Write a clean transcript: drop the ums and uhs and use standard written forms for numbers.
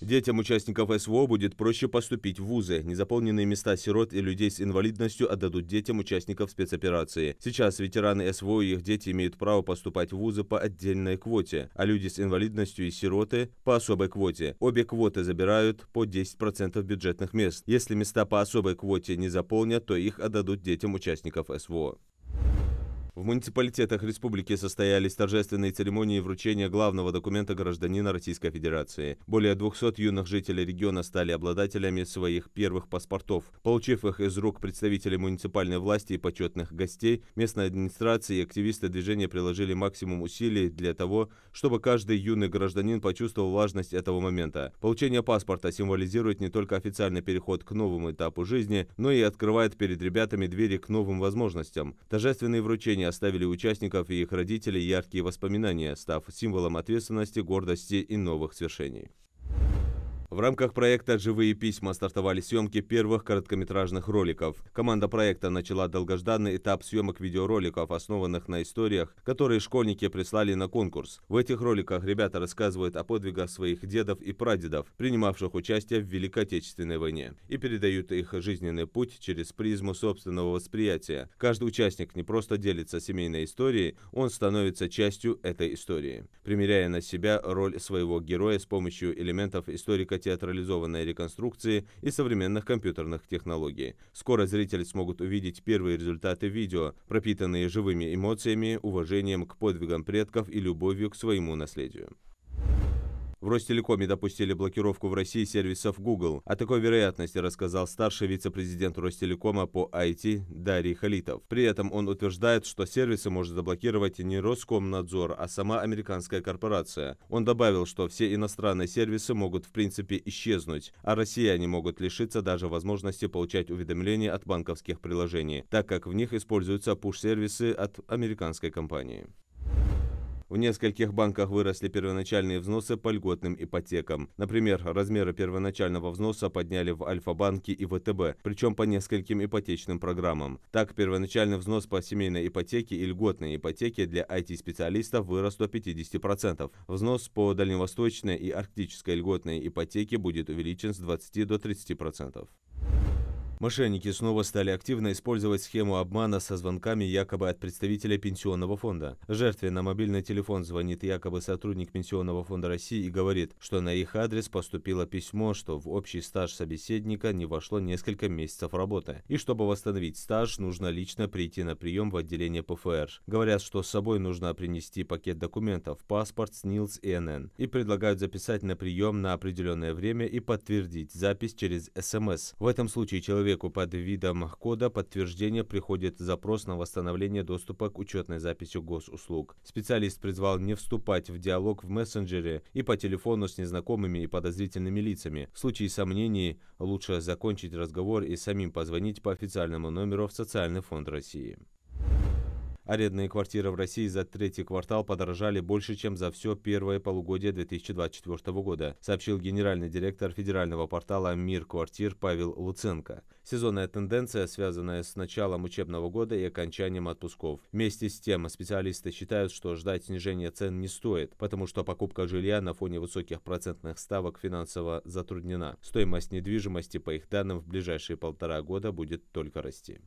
Детям участников СВО будет проще поступить в вузы. Незаполненные места сирот и людей с инвалидностью отдадут детям участников спецоперации. Сейчас ветераны СВО и их дети имеют право поступать в вузы по отдельной квоте, а люди с инвалидностью и сироты по особой квоте. Обе квоты забирают по 10% бюджетных мест. Если места по особой квоте не заполнят, то их отдадут детям участников СВО. В муниципалитетах республики состоялись торжественные церемонии вручения главного документа гражданина Российской Федерации. Более 200 юных жителей региона стали обладателями своих первых паспортов. Получив их из рук представителей муниципальной власти и почетных гостей, местная администрация и активисты движения приложили максимум усилий для того, чтобы каждый юный гражданин почувствовал важность этого момента. Получение паспорта символизирует не только официальный переход к новому этапу жизни, но и открывает перед ребятами двери к новым возможностям. Торжественные вручения оставили у участников и их родителей яркие воспоминания, став символом ответственности, гордости и новых свершений. В рамках проекта «Живые письма» стартовали съемки первых короткометражных роликов. Команда проекта начала долгожданный этап съемок видеороликов, основанных на историях, которые школьники прислали на конкурс. В этих роликах ребята рассказывают о подвигах своих дедов и прадедов, принимавших участие в Великой Отечественной войне, и передают их жизненный путь через призму собственного восприятия. Каждый участник не просто делится семейной историей, он становится частью этой истории, примеряя на себя роль своего героя с помощью элементов историко-театрализованной реконструкции и современных компьютерных технологий. Скоро зрители смогут увидеть первые результаты видео, пропитанные живыми эмоциями, уважением к подвигам предков и любовью к своему наследию. В Ростелекоме допустили блокировку в России сервисов Google. О такой вероятности рассказал старший вице-президент Ростелекома по IT Дарий Халитов. При этом он утверждает, что сервисы может заблокировать не Роскомнадзор, а сама американская корпорация. Он добавил, что все иностранные сервисы могут в принципе исчезнуть, а россияне могут лишиться даже возможности получать уведомления от банковских приложений, так как в них используются пуш-сервисы от американской компании. В нескольких банках выросли первоначальные взносы по льготным ипотекам. Например, размеры первоначального взноса подняли в Альфа-банке и ВТБ, причем по нескольким ипотечным программам. Так, первоначальный взнос по семейной ипотеке и льготной ипотеке для IT-специалистов вырос до 50%. Взнос по дальневосточной и арктической льготной ипотеке будет увеличен с 20 до 30%. Мошенники снова стали активно использовать схему обмана со звонками якобы от представителя Пенсионного фонда. Жертве на мобильный телефон звонит якобы сотрудник Пенсионного фонда России и говорит, что на их адрес поступило письмо, что в общий стаж собеседника не вошло несколько месяцев работы. И чтобы восстановить стаж, нужно лично прийти на прием в отделение ПФР. Говорят, что с собой нужно принести пакет документов, паспорт, СНИЛС и НН. И предлагают записать на прием на определенное время и подтвердить запись через СМС. В этом случае человеку под видом кода подтверждения приходит запрос на восстановление доступа к учетной записи госуслуг. Специалист призвал не вступать в диалог в мессенджере и по телефону с незнакомыми и подозрительными лицами. В случае сомнений лучше закончить разговор и самим позвонить по официальному номеру в Социальный фонд России. Арендные квартиры в России за третий квартал подорожали больше, чем за все первое полугодие 2024 года, сообщил генеральный директор федерального портала «Мир квартир» Павел Луценко. Сезонная тенденция, связанная с началом учебного года и окончанием отпусков. Вместе с тем, специалисты считают, что ждать снижения цен не стоит, потому что покупка жилья на фоне высоких процентных ставок финансово затруднена. Стоимость недвижимости, по их данным, в ближайшие 1,5 года будет только расти.